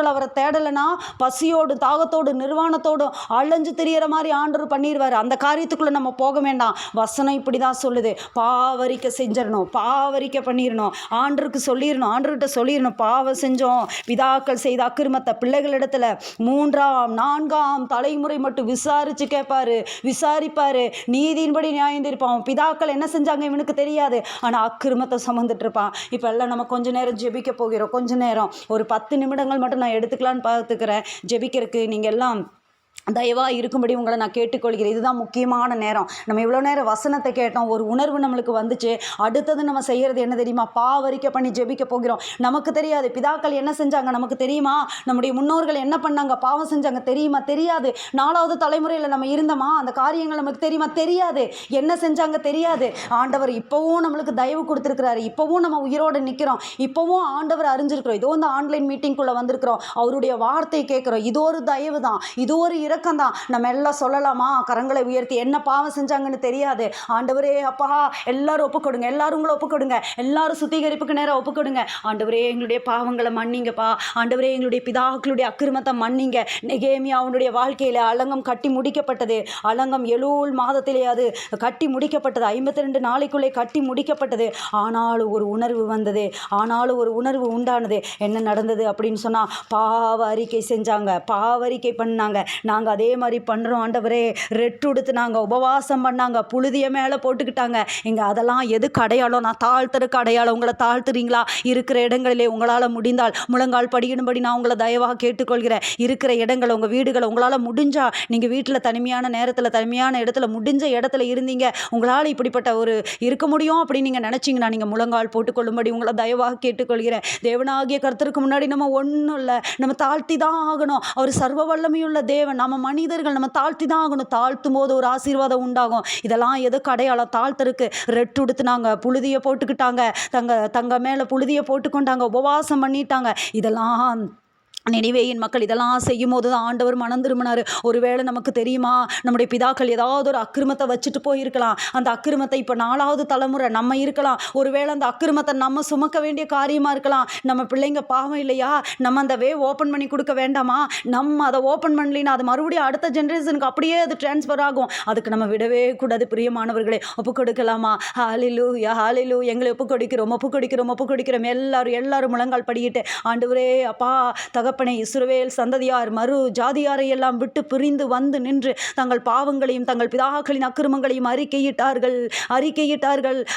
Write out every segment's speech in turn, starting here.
பிள்ளைகள் அவரை தேடலைன்னா பசியோடு தாகத்தோடு நிர்வாணத்தோடு அலைஞ்சு திரியற மாதிரி ஆண்டவர் பண்ணிடுவார். அந்த காரியத்துக்குள்ளே நம்ம போக வேண்டாம். வசனம் இப்படி தான் சொல்லுது, பாவரிக்கை செஞ்சிடணும், பாவரிக்கை பண்ணிடணும், ஆண்டருக்கு சொல்லிடணும், ஆண்டர்கிட்ட சொல்லிடணும். பாவம் செஞ்சோம், பிதாக்கள் செய்த அக்கிரமத்தை பிள்ளைகளிடத்துல 3ஆம் 4ஆம் தலைமுறை மட்டும் விசாரிச்சு கேட்பாரு, விசாரிப்பாரு, நீதியின்படி நியாயம் தீர்ப்பான். பிதாக்கள் என்ன செஞ்சாங்க இவனுக்கு தெரியாது, ஆனால் அக்கிரமத்தை சுமந்துட்டு இருப்பான். இப்போ எல்லாம் நம்ம கொஞ்ச நேரம் ஜெபிக்க போகிறோம். கொஞ்ச நேரம் ஒரு 10 நிமிடங்கள் மட்டும் நான் எடுத்துக்கலான்னு பார்த்துக்கிறேன் ஜெபிக்கிறதுக்கு. நீங்கள் எல்லாம் தயவாக இருக்கும்படி உங்களை நான் கேட்டுக்கொள்கிறேன். இதுதான் முக்கியமான நேரம். நம்ம இவ்வளோ நேரம் வசனத்தை கேட்டோம், ஒரு உணர்வு நம்மளுக்கு வந்துச்சு. அடுத்தது நம்ம செய்கிறது என்ன தெரியுமா? பாவரிக்கை பண்ணி ஜெபிக்க போகிறோம். நமக்கு தெரியாது பிதாக்கள் என்ன செஞ்சாங்க, நமக்கு தெரியுமா? நம்முடைய முன்னோர்கள் என்ன பண்ணாங்க, பாவம் செஞ்சாங்க தெரியுமா? தெரியாது. 4வது தலைமுறையில் நம்ம இருந்தோமா? அந்த காரியங்கள் நமக்கு தெரியுமா? தெரியாது. என்ன செஞ்சாங்க தெரியாது. ஆண்டவர் இப்போவும் நம்மளுக்கு தயவு கொடுத்துருக்கிறாரு. இப்போவும் நம்ம உயிரோடு நிற்கிறோம். இப்போவும் ஆண்டவர் அறிஞ்சிருக்கிறோம். இதோ இந்த ஆன்லைன் மீட்டிங்குள்ளே வந்திருக்கிறோம், அவருடைய வார்த்தை கேட்குறோம். இது ஒரு தயவு தான், இது ஒரு இரக்கம்தான். நம்ம எல்லாம் சொல்லலாமா? கரங்களை உயர்த்தி என்ன பாவம் செஞ்சாங்கன்னு தெரியாது. ஆண்டவரே அப்பா எல்லாரும் ஒப்புக்கொடுங்க, எல்லாரும் உங்களை ஒப்புக்கொடுங்க, எல்லாரும் சுத்திகரிப்புக்கு நேரம் ஒப்புக்கொடுங்க. ஆண்டவரே எங்களுடைய பாவங்களை மன்னிங்கப்பா. ஆண்டவரே எங்களுடைய பிதாக்களுடைய அக்கிரமத்தை மன்னிங்க. நெகேமியா அவனுடைய வாழ்க்கையில் அலங்கம் கட்டி முடிக்கப்பட்டது. அலங்கம் எலூல் மாதத்திலே அது கட்டி முடிக்கப்பட்டது. 52 நாளைக்குள்ளே கட்டி முடிக்கப்பட்டது. ஆனாலும் ஒரு உணர்வு வந்தது, ஆனாலும் ஒரு உணர்வு உண்டானது. என்ன நடந்தது அப்படின்னு சொன்னால், பாவ அறிக்கை செஞ்சாங்க, பாவரிக்கை பண்ணாங்க. நாங்கள் அதே மாதிரி பண்ணுறோம் ஆண்டவரே. ரெட்டு உடுத்து நாங்கள் உபவாசம் பண்ணாங்க, புழுதிய மேலே போட்டுக்கிட்டாங்க. இங்கே அதெல்லாம் எதுக்கு அடையாளம்? நான் தாழ்த்துறதுக்கு அடையாளம். உங்களை தாழ்த்துறீங்களா? இருக்கிற இடங்களிலே உங்களால் முடிந்தால் முழங்கால் படியிடும்படி நான் உங்களை தயவாக கேட்டுக்கொள்கிறேன். இருக்கிற இடங்களை, உங்கள் வீடுகளை உங்களால் முடிஞ்சா, நீங்கள் வீட்டில் தனிமையான நேரத்தில் தனிமையான இடத்துல முடிஞ்ச இடத்துல இருந்தீங்க, உங்களால் இப்படிப்பட்ட ஒரு இருக்க முடியும் அப்படின்னு நீங்கள் நினச்சிங்கன்னா நீங்கள் முழங்கால் போட்டுக்கொள்ளும்படி உங்களை தயவாக கேட்டுக்கொள்கிறேன். தேவனாகிய கர்த்தருக்கு முன்னாடி நம்ம ஒன்றும் இல்லை, நம்ம தாழ்த்தி தான் ஆகணும். அவர் சர்வ வல்லமையுள்ள தேவன். நம்ம மனிதர்கள் நம்ம தாழ்த்தி தான் ஆகணும். தாழ்த்தும் போது ஒரு ஆசீர்வாதம் உண்டாகும். இதெல்லாம் எதுக்கு அடையாளம்? தாழ்த்தருக்கு ரெட்டு உடுத்துனாங்க, புழுதியை போட்டுக்கிட்டாங்க, தங்க மேலே புழுதியை போட்டுக்கொண்டாங்க, உபவாசம் பண்ணிட்டாங்க. இதெல்லாம் நினிவேயின் மக்கள் இதெல்லாம் செய்யும் போது தான் ஆண்டவர் மனம் திரும்பினார். ஒருவேளை நமக்கு தெரியுமா, நம்முடைய பிதாக்கள் ஏதாவது ஒரு அக்கிரமத்தை வச்சுட்டு போயிருக்கலாம். அந்த அக்கிரமத்தை இப்போ 4வது தலைமுறை நம்ம இருக்கலாம். ஒருவேளை அந்த அக்கிரமத்தை நம்ம சுமக்க வேண்டிய காரியமாக இருக்கலாம். நம்ம பிள்ளைங்க பாவம் இல்லையா, நம்ம அந்த ஓப்பன் பண்ணி கொடுக்க வேண்டாமா? நம்ம அதை ஓப்பன் பண்ணலின்னா அது மறுபடியும் அடுத்த ஜென்ரேஷனுக்கு அப்படியே அது டிரான்ஸ்ஃபர் ஆகும். அதுக்கு நம்ம விடவே கூடாது. பிரியமானவர்களே, ஒப்பு கொடுக்கலாமா? ஹல்லேலூயா, ஹல்லேலூயா. எங்களை ஒப்பு கொடுக்கிறோம், ஒப்பு கொடுக்கிறோம், ஒப்பு கொடுக்கிறோம். எல்லாரும் முழங்கால் படிக்கிட்டு, ஆண்டவரே அப்பா தகப்பனே, இஸ்ரவேல் சந்ததியார் மறு ஜாதியாரை எல்லாம் விட்டு பிரிந்து வந்து நின்று தங்கள் பாவங்களையும் தங்கள் பிதாக்களின் அக்கிரமங்களையும் அறிக்கையிட்டார்கள்.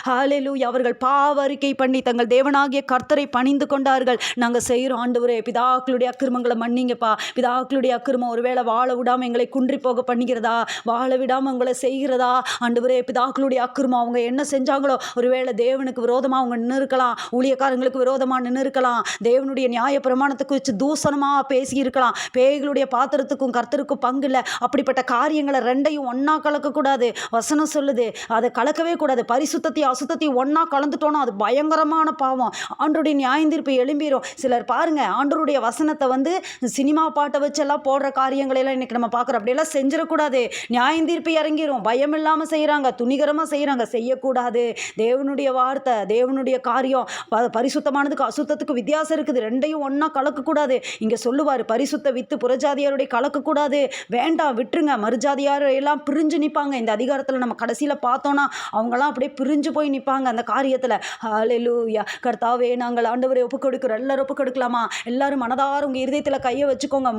ஹல்லேலூயா. அவர்கள் பாவ அறிக்கை பண்ணி தங்கள் தேவனாகிய கர்த்தரை பணிந்து கொண்டார்கள். நாங்கள் செய்கிறோம் ஆண்டவரே, பிதாக்களுடைய அக்கிரமங்களை மன்னிங்கப்பா. பிதாக்களுடைய அக்கிரமம் ஒருவேளை வாழ விடாமல் எங்களை குன்றி போக பண்ணுகிறதா, வாழ விடாமல் உங்களை செய்கிறதா? ஆண்டவரே, பிதாக்களுடைய அக்கிரமம் அவங்க என்ன செஞ்சாங்களோ, ஒருவேளை தேவனுக்கு விரோதமாக அவங்க நின்று இருக்கலாம், ஊழியக்காரங்களுக்கு விரோதமாக நின்று இருக்கலாம், தேவனுடைய நியாய பிரமாணத்துக்கு வச்சு தூசணமாக பேசி இருக்கலாம், பேய்களுடைய பாத்திரத்துக்கும் கர்த்தருக்கும் பங்கு இல்லை. அப்படிப்பட்ட காரியங்களை ரெண்டையும் ஒன்றா கலக்கக்கூடாது. வசனம் சொல்லுது அதை கலக்கவே கூடாது. பரிசுத்தத்தையும் அசுத்தத்தையும் ஒன்றா கலந்துட்டோன்னா அது பயங்கரமான பாவம். ஆண்டருடைய நியாயந்தீர்ப்பு எழும்பிடும். சிலர் பாருங்க, ஆண்டருடைய வசனத்தை சினிமா பாட்டை வச்செல்லாம் போடுற காரியங்களெல்லாம் இன்னைக்கு நம்ம பார்க்குறோம். அப்படியெல்லாம் செஞ்சிடக்கூடாது. நியாயந்தீர்ப்பு இறங்கிடும். பயம் இல்லாமல் செய்கிறாங்க, துணிகரமாக செய்கிறாங்க. செய்யக்கூடாது. தேவனுடைய வார்த்தை, தேவனுடைய காரியம், பரிசுத்தமானதுக்கு அசுத்தத்துக்கு வித்தியாசம் இருக்குது. ரெண்டையும் ஒன்றா கலக்கக்கூடாது. இங்கே சொல்லுவார், பரிசுத்த வித்து புறஜாதியாருடைய கலக்கக்கூடாது. வேண்டாம், விட்டுருங்க. மறுஜாதியார் எல்லாம் பிரிஞ்சு நிற்பாங்க. இந்த அதிகாரத்தில் நம்ம கடைசியில் பார்த்தோன்னா அவங்களாம் அப்படியே பிரிஞ்சு போய் நிற்பாங்க அந்த காரியத்தில். ஹல்லேலூயா. கர்த்தாவே, நாங்கள் ஆண்டவரை ஒப்புக் கொடுக்கிறோம். எல்லாரும் ஒப்புக் கொடுக்கலாமா? எல்லாரும் மனதார உங்கள் இருதயத்தில் கையை வச்சுக்கோங்க.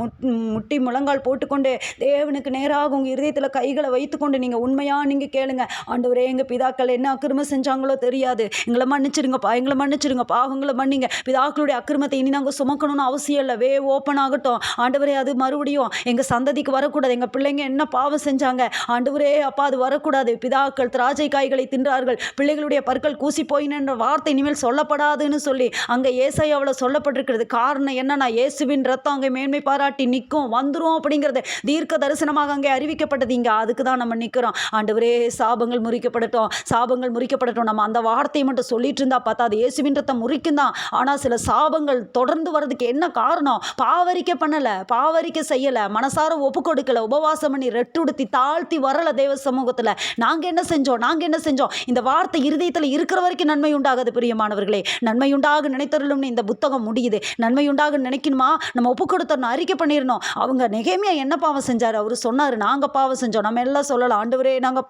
முட்டி முழங்கால் போட்டுக்கொண்டு தேவனுக்கு நேராக உங்கள் இருதயத்தில் கைகளை வைத்துக்கொண்டு நீங்கள் உண்மையாக நீங்கள் கேளுங்க. ஆண்டவரே, எங்கள் பிதாக்கள் என்ன அக்கிரமம் செஞ்சாங்களோ தெரியாது, எங்களை மன்னிச்சிருங்கப்பா, எங்களை மன்னிச்சிருங்க, பாவங்களை மன்னிங்க. பிதாக்களுடைய அக்கிரமத்தை இனி நாங்கள் சுமக்கணும்னு அவசியம் இல்லை. ஓப்பன் ஆகட்டும் ஆண்டவரே. அது மறுபடியும் எங்கள் சந்ததிக்கு வரக்கூடாது. எங்கள் பிள்ளைங்க என்ன பாவம் செஞ்சாங்க ஆண்டவரே அப்பா, அது வரக்கூடாது. பிதாக்கள் திராட்சை காய்களை தின்றார்கள், பிள்ளைகளுடைய பற்கள் கூசி போயின வார்த்தை இனிமேல் சொல்லப்படாதுன்னு சொல்லி அங்கே ஏசாயாவில் சொல்லப்பட்டிருக்கிறது. காரணம் என்னன்னா, இயேசுவின் ரத்தம் அங்கே மேன்மை பாராட்டி நிற்கும், வந்துடும் அப்படிங்கிறது தீர்க்க தரிசனமாக அங்கே அறிவிக்கப்பட்டது. இங்கே அதுக்கு தான் நம்ம நிற்கிறோம். ஆண்டவரே, சாபங்கள் முறிக்கப்படட்டும், சாபங்கள் முறிக்கப்படட்டும். நம்ம அந்த வார்த்தையை மட்டும் சொல்லிட்டு இருந்தா பார்த்தா அது இயேசுவின் ரத்தம் முறிக்கும் தான். ஆனால் சில சாபங்கள் தொடர்ந்து வர்றதுக்கு என்ன காரணம்? செய்யணும். பாவரிக்கை பண்ணலை, பாவரிக்கை செய்யலை, மனசார ஒப்பு கொடுக்கல, உபவாசம் பண்ணி ரெட்டுடுத்தி தாழ்த்தி வரல தேவ சமூகத்தில். நாங்கள் என்ன செஞ்சோம்? இந்த வார்த்தை இருதயத்தில் இருக்கிற வரைக்கும் நன்மை உண்டாகாது பிரியமானவர்களே. நன்மை உண்டாக நினைத்தருளும்னு இந்த புத்தகம் முடியுது. நன்மை உண்டாக நினைக்கணுமா, நம்ம ஒப்பு கொடுத்தரணும், அறிக்கை பண்ணிடணும். அவங்க நெகேமியா என்ன பாவம் செஞ்சார்? அவர் சொன்னார், நாங்கள் பாவம் செஞ்சோம். நம்ம எல்லாம் சொல்லலாம், ஆண்டவரே நாங்கள்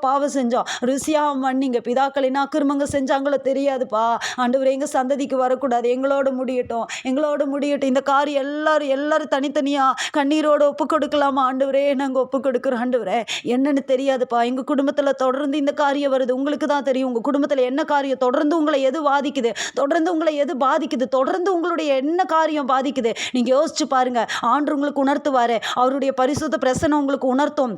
பாவம் செஞ்சோம், ருசியாக மன்னிங்க, பிதாக்கள் என்ன அக்கிரமங்க செஞ்சாங்களோ தெரியாதுப்பா, ஆண்டவரே எங்கள் சந்ததிக்கு வரக்கூடாது, எங்களோட முடியட்டும். இந்த காரியம் எல்லாரும் தனித்தனியாக கண்ணீரோடு ஒப்பு கொடுக்கலாமா? ஆண்டவரே நாங்கள் ஒப்பு கொடுக்குறோம். ஆண்டவரே என்னன்னு தெரியாதுப்பா, எங்கள் குடும்பத்தில் தொடர்ந்து இந்த காரியம் வருது, உங்களுக்கு தான் தெரியும். உங்கள் குடும்பத்தில் என்ன காரியம் தொடர்ந்து உங்களை எது பாதிக்குது, தொடர்ந்து உங்களை எது பாதிக்குது, தொடர்ந்து உங்களுடைய என்ன காரியம் பாதிக்குது, நீங்கள் யோசிச்சு பாருங்க. ஆண்டு உங்களுக்கு உணர்த்துவாரு, அவருடைய பரிசுத்த பிரசன்னம் உங்களுக்கு உணர்த்தும்.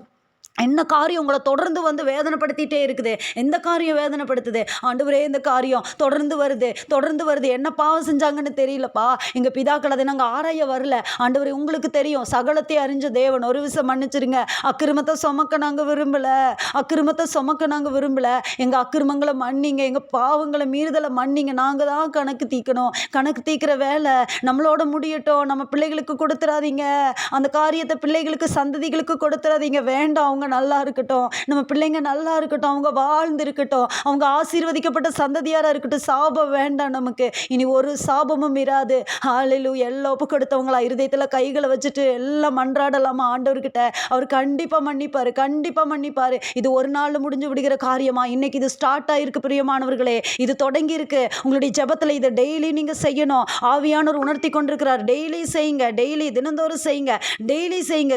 என்ன காரியம் உங்களை தொடர்ந்து வந்து வேதனைப்படுத்திட்டே இருக்குது, எந்த காரியம் வேதனைப்படுத்துது? ஆண்டவரே இந்த காரியம் தொடர்ந்து வருது, என்ன பாவம் செஞ்சாங்கன்னு தெரியலப்பா, எங்கள் பிதாக்கள் அதை நாங்கள் ஆராய வரல. ஆண்டவரே உங்களுக்கு தெரியும், சகலத்தை அறிஞ்ச தேவன், ஒரு விஷயம் மன்னிச்சிருங்க, அக்கிரமத்தை சுமக்க நாங்கள் விரும்பலை, எங்கள் அக்கிரமங்களை மன்னிங்க, எங்கள் பாவங்களை மீறுதலை மன்னிங்க, நாங்கள் தான் கணக்கு தீக்கணும். கணக்கு தீக்கிற வேலை நம்மளோட முடியட்டும், நம்ம பிள்ளைகளுக்கு கொடுத்துடாதீங்க, அந்த காரியத்தை பிள்ளைகளுக்கு சந்ததிகளுக்கு கொடுத்துடாதீங்க. வேண்டாம், அவங்க நல்லா இருக்கட்டும், நம்ம பிள்ளைங்க நல்லா இருக்கட்டும், அவங்க வாழ்ந்து இருக்கட்டும், அவங்க ஆசீர்வதிக்கப்பட்ட சந்ததியாராக இருக்கட்டும். சாபம் வேண்டாம், நமக்கு இனி ஒரு சாபமும் இராது. ஹல்லேலூயா. எல்லாம் ஒப்பு கொடுத்தவங்களா இருதயத்தில் கைகளை வச்சுட்டு எல்லாம் மன்றாடலாமா ஆண்டவர்கிட்ட? அவர் கண்டிப்பாக மன்னிப்பார். இது ஒரு நாள் முடிஞ்சு விடுகிற காரியமா? இன்னைக்கு இது ஸ்டார்ட் ஆகிருக்கு பிரியமானவர்களே, இது தொடங்கி இருக்கு. உங்களுடைய ஜெபத்தில் இதை டெய்லி நீங்கள் செய்யணும். ஆவியானவர் உணர்த்தி கொண்டிருக்கிறார். டெய்லி செய்யுங்க, தினந்தோறும் செய்யுங்க,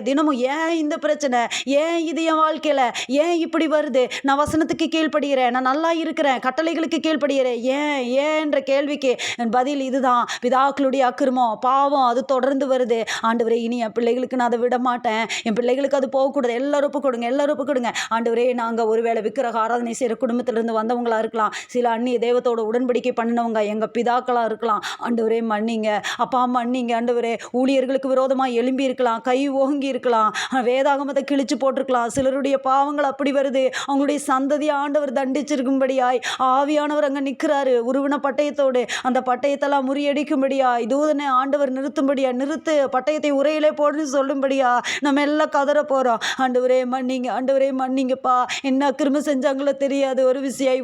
தினமும். ஏன் இந்த பிரச்சனை, ஏன் இது என் வாழ்க்கையில் ஏன் இப்படி வருது? நான் வசனத்துக்கு கீழ்ப்படுகிறேன், நான் நல்லா இருக்கிறேன், கட்டளைகளுக்கு கீழ்ப்படுகிறேன், ஏன்ற கேள்விக்கு என் பதில் இதுதான். பிதாக்களுடைய அக்கிரமம், பாவம் அது தொடர்ந்து வருது. ஆண்டவரே இனி என் பிள்ளைகளுக்கு நான் அதை விட மாட்டேன், என் பிள்ளைகளுக்கு அது போகக்கூடாது. எல்லாரும் ஒப்பு கொடுங்க. ஆண்டவரே நாங்கள் ஒருவேளை விக்கிரக ஆராதனை செய்கிற குடும்பத்திலிருந்து வந்தவங்களா இருக்கலாம், சில அந்நிய தெய்வத்தோட உடன்படிக்கை பண்ணினவங்க எங்கள் பிதாக்களாக இருக்கலாம். ஆண்டவரே மன்னிங்க அப்பா, மன்னிங்க ஆண்டவரே. ஊழியர்களுக்கு விரோதமாக எழும்பி இருக்கலாம், கை ஓங்கி இருக்கலாம், வேதாகமத்தை கிழிச்சு போட்டிருக்கலாம். சிலருடைய பாவங்கள் அப்படி வருது, அவங்களுடைய சந்ததியை ஆண்டவர் தண்டிச்சிருக்கும்படியாய் ஆவியானவர் அங்கே நிற்கிறாரு உருவின பட்டயத்தோடு. அந்த பட்டயத்தெல்லாம் முறியடிக்கும்படியாய் தூதனை ஆண்டவர் நிறுத்து, பட்டயத்தை உரையிலே போடுன்னு சொல்லும்படியா நம்ம எல்லாம் கதற போகிறோம். ஆண்டவரே மன்னிங்கப்பா, என்ன அக்கிரமம் செஞ்சாங்களோ தெரியாது. ஒரு விசியாய்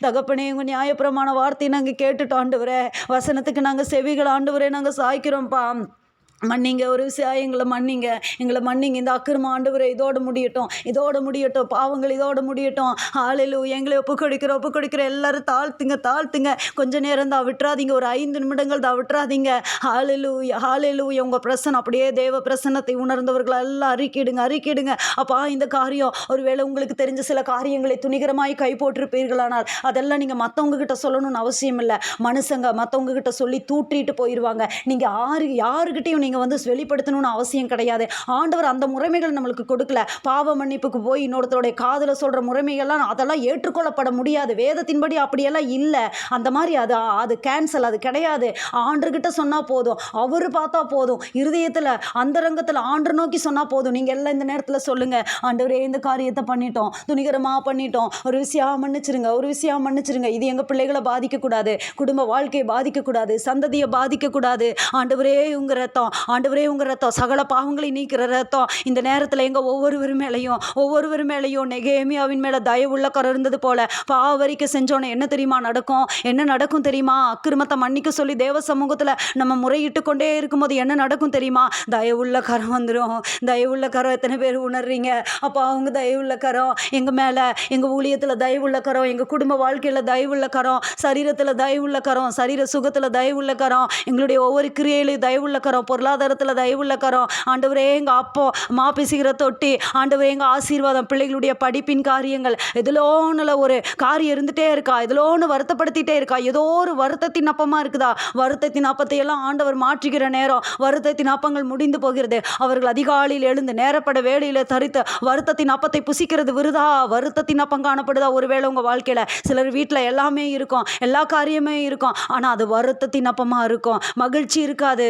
தகப்பனே, உங்கள் நியாயப்பிரமாண வார்த்தையை நாங்கள் கேட்டுட்டோம் ஆண்டவரே, வசனத்துக்கு நாங்கள் செவிகள் ஆண்டவரே நாங்கள் சாய்க்கிறோம்ப்பா. மன்னிங்க, ஒரு விஷயம் எங்களை மன்னிங்க. இந்த அக்கிரமம் ஆண்டவரே இதோடு முடியட்டும், பாவங்கள் இதோடு முடியட்டும். ஹல்லேலூயா. எங்களை ஒப்பு கொடுக்கிற எல்லாரும் தாழ்த்துங்க. கொஞ்ச நேரம் தான் விட்டுறாதீங்க, ஒரு 5 நிமிடங்கள் தான் விட்டுறாதீங்க. ஹல்லேலூயா. உங்கள் பிரசன்னம் அப்படியே தேவ பிரசன்னத்தை உணர்ந்தவர்கள் எல்லாம் அறிக்கிடுங்க. அப்பா, இந்த காரியம் ஒருவேளை உங்களுக்கு தெரிஞ்ச சில காரியங்களை துணிகரமாய் கை போட்டிருப்பீர்களானால் அதெல்லாம் நீங்கள் மற்றவங்க கிட்ட சொல்லணும்னு அவசியம் இல்லை. மனுஷங்க மற்றவங்க கிட்ட சொல்லி தூற்றிட்டு போயிடுவாங்க. நீங்கள் யாருக்கிட்டையும் நீங்கள் வந்து வெளிப்படுத்தணும்னு அவசியம் கிடையாது. ஆண்டவர் அந்த முறைமைகள் நம்மளுக்கு கொடுக்கல. பாவ மன்னிப்புக்கு போய் இன்னொருத்தருடைய காதில் சொல்கிற முறைமைகள்லாம் அதெல்லாம் ஏற்றுக்கொள்ளப்பட முடியாது. வேதத்தின்படி அப்படியெல்லாம் இல்லை. அந்த மாதிரி அது கேன்சல், அது கிடையாது. ஆண்டர்கிட்ட சொன்னால் போதும், அவர் பார்த்தா போதும். இருதயத்தில் அந்தரங்கத்தில் ஆண்டு நோக்கி சொன்னால் போதும். நீங்கள் எல்லாம் இந்த நேரத்தில் சொல்லுங்கள், ஆண்டவரே இந்த காரியத்தை பண்ணிட்டோம், துணிகரமாக பண்ணிட்டோம், ஒரு விஷயம் மன்னிச்சிருங்க. இது எங்கள் பிள்ளைகளை பாதிக்கக்கூடாது, குடும்ப வாழ்க்கையை பாதிக்கக்கூடாது, சந்ததியை பாதிக்கக்கூடாது. ஆண்டவரே உங்கள் ரத்தம், சகல பாவங்களை நீக்கிற ரத்தம் இந்த நேரத்தில் எங்கள் ஒவ்வொருவர் மேலேயும் நெகேமியாவின் மேலே தயவுள்ள கரம் இருந்தது போல பாவரிக்கை செஞ்சோன்னு என்ன நடக்கும் தெரியுமா? அக்கிரமத்தை மன்னிக்க சொல்லி தேவ சமூகத்தில் நம்ம முறையிட்டு கொண்டே இருக்கும்போது என்ன நடக்கும் தெரியுமா? தயவுள்ள கரம் வந்துடும். தயவுள்ள கரம் எத்தனை பேர் உணர்றீங்க? அப்போ அவங்க தயவுள்ள கரம் எங்கள் மேலே, எங்கள் ஊழியத்தில் தயவுள்ள கரம், எங்கள் குடும்ப வாழ்க்கையில் தயவுள்ள கரம், சரீரத்தில் தயவுள்ள கரம், சரீர சுகத்தில் தயவுள்ள கரம், எங்களுடைய ஒவ்வொரு கிரியையிலையும் தயவுள்ள கரம், பொருளாதாரத்தில் தயவுள்ள கரம். ஆண்டவரே எங்கள் அப்போ மாப்பிசுகிற தொட்டி, ஆண்டவரே எங்கள் ஆசீர்வாதம், பிள்ளைகளுடைய படிப்பின் காரியங்கள், எதிலோன்னு ஒரு காரியம் இருந்துகிட்டே இருக்கா, எதிலோன்னு வருத்தப்படுத்திட்டே இருக்கா, ஏதோ ஒரு வருத்தத்தின் அப்பமாக இருக்குதா? வருத்தத்தின் அப்பத்தை எல்லாம் ஆண்டவர் மாற்றுகிற நேரம், வருத்தத்தின் அப்பங்கள் முடிந்து போகிறது. அவர்கள் அதிகாலையில் எழுந்து நேரப்பட வேலையில் தரித்து வருத்தத்தின் அப்பத்தை புசிக்கிறது விருதா? வருத்தத்தின் அப்பம் காணப்படுதா? ஒருவேளை உங்கள் வாழ்க்கையில் சிலர் வீட்டில் எல்லாமே இருக்கும், எல்லா காரியமே இருக்கும், ஆனால் அது வருத்தத்தின் அப்பமாக இருக்கும். மகிழ்ச்சி இருக்காது,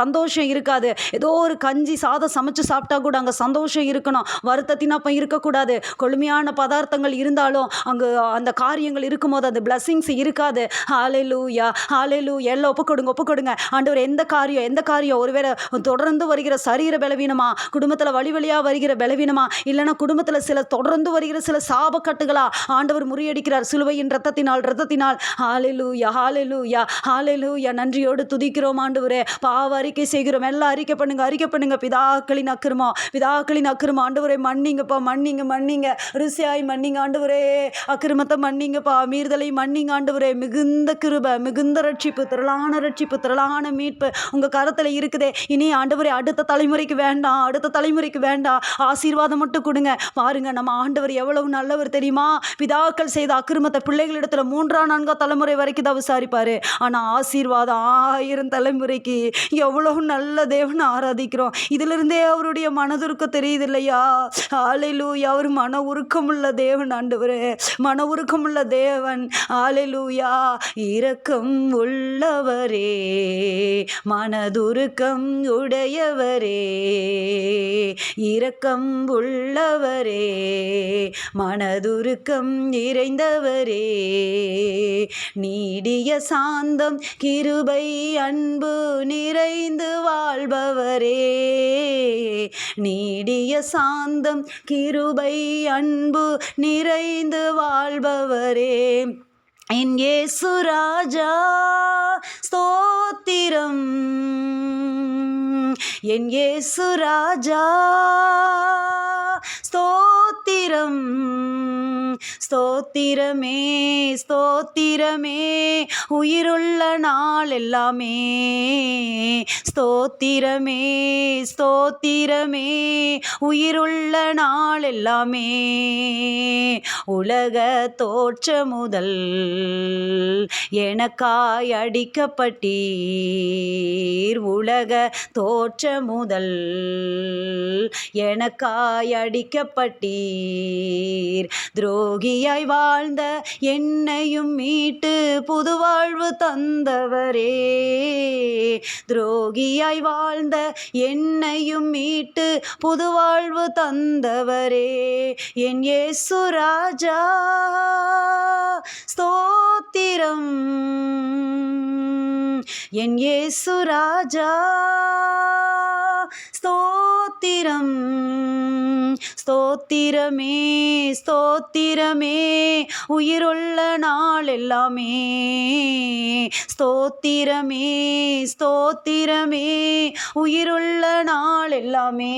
சந்தோஷம் சந்தோஷம் இருக்காது. ஏதோ ஒரு கஞ்சி சாதம் சமைச்சு சாப்பிட்டா கூட அங்கே சந்தோஷம் இருக்கணும். வருத்தத்தினப்பம் இருக்கக்கூடாது. கொழுமையான பதார்த்தங்கள் இருந்தாலும் அங்கே அந்த காரியங்கள் இருக்கும்போது அந்த பிளஸ்ஸிங்ஸ் இருக்காது. ஹalleluya ஹalleluya. எல்லாம் ஒப்பு கொடுங்க ஆண்டவர். எந்த காரியம் ஒருவேளை தொடர்ந்து வருகிற சரீர பலவீனமா, குடும்பத்தில் வழியாக வருகிற பலவீனமா, இல்லைன்னா குடும்பத்தில் சில தொடர்ந்து வருகிற சில சாபக்கட்டுகளா ஆண்டவர் முறியடிக்கிறார் சிலுவையின் ரத்தத்தினால். ஹalleluya ஹalleluya ஹalleluya. நன்றியோடு துதிக்கிறோம் ஆண்டவரே. பாவ அறிக்கை செய்கிறோம். எல்லாம் அறிக்கை பண்ணுங்க. பிதாக்களின் அக்கிரமம் ஆண்டவரே மன்னிங்கப்பா, மன்னிங்க ருசியாய் மன்னிங்க ஆண்டவரே. அக்கிரமத்தை மன்னிங்கப்பா, மீறுதலை மன்னிங்க ஆண்டவரே. மிகுந்த கிருபை, மிகுந்த ரட்சிப்பு, திரளான மீட்பு உங்க கரத்துல இருக்குதே. இனி ஆண்டவரே அடுத்த தலைமுறைக்கு வேண்டாம், ஆசீர்வாதம் மட்டும் கொடுங்க. பாருங்க நம்ம ஆண்டவர் எவ்வளவு நல்லவர் தெரியுமா? பிதாக்கள் செய்த அக்கிரமத்தை பிள்ளைகளிடத்துல 3ஆம் 4ஆம் தலைமுறை வரைக்கும் தான் விசாரிப்பாரு. ஆனா ஆசீர்வாதம் 1000 தலைமுறைக்கு. எவ்வளவு நல்ல தேவனை ஆராதிக்கிறோம். இதுல இருந்தே அவருடைய மனதுருக்கம் தெரியுது இல்லையா? ஹalleluya. அவர் மன உருக்கமுள்ள தேவன் ஆண்டவரே, மன உருக்கமுள்ள தேவன். ஹalleluya. இரக்கம் உள்ளவரே, மனதுருக்கம் உடையவரே, இரக்கம் உள்ளவரே, மனதுருக்கம் நிறைந்தவரே, நீடிய சாந்தம் கிருபை அன்பு நிறைந்து வாழ்பவரே, நீடிய சாந்தம் கிருபை அன்பு நிறைந்து வாழ்பவரே, என் இயேசு ராஜா ஸ்தோத்திரம், என் இயேசு ராஜா ஸ்தோத்திரம், ஸ்தோத்திரமே உயிருள்ள நாள் எல்லாமே, ஸ்தோத்திரமே உயிருள்ள நாள் எல்லாமே, உலக தோற்ற முதல் எனக்காய் அடிக்கப்பட்டீர், உலக தோற்ற முதல் எனக்காய் அடிக்கப்பட்டீர், துரோகியாய் வாழ்ந்த என்னையும் மீட்டு புதுவாழ்வு தந்தவரே, துரோகியாய் வாழ்ந்த என்னையும் மீட்டு புதுவாழ்வு தந்தவரே, என் இயேசு ராஜா ஸ்தோத்திரம், என் இயேசு ராஜா ஸ்தோத்திரம், ஸ்தோத்திரமே உயிருள்ள நாள் எல்லாமே, ஸ்தோத்திரமே உயிருள்ள நாள் எல்லாமே.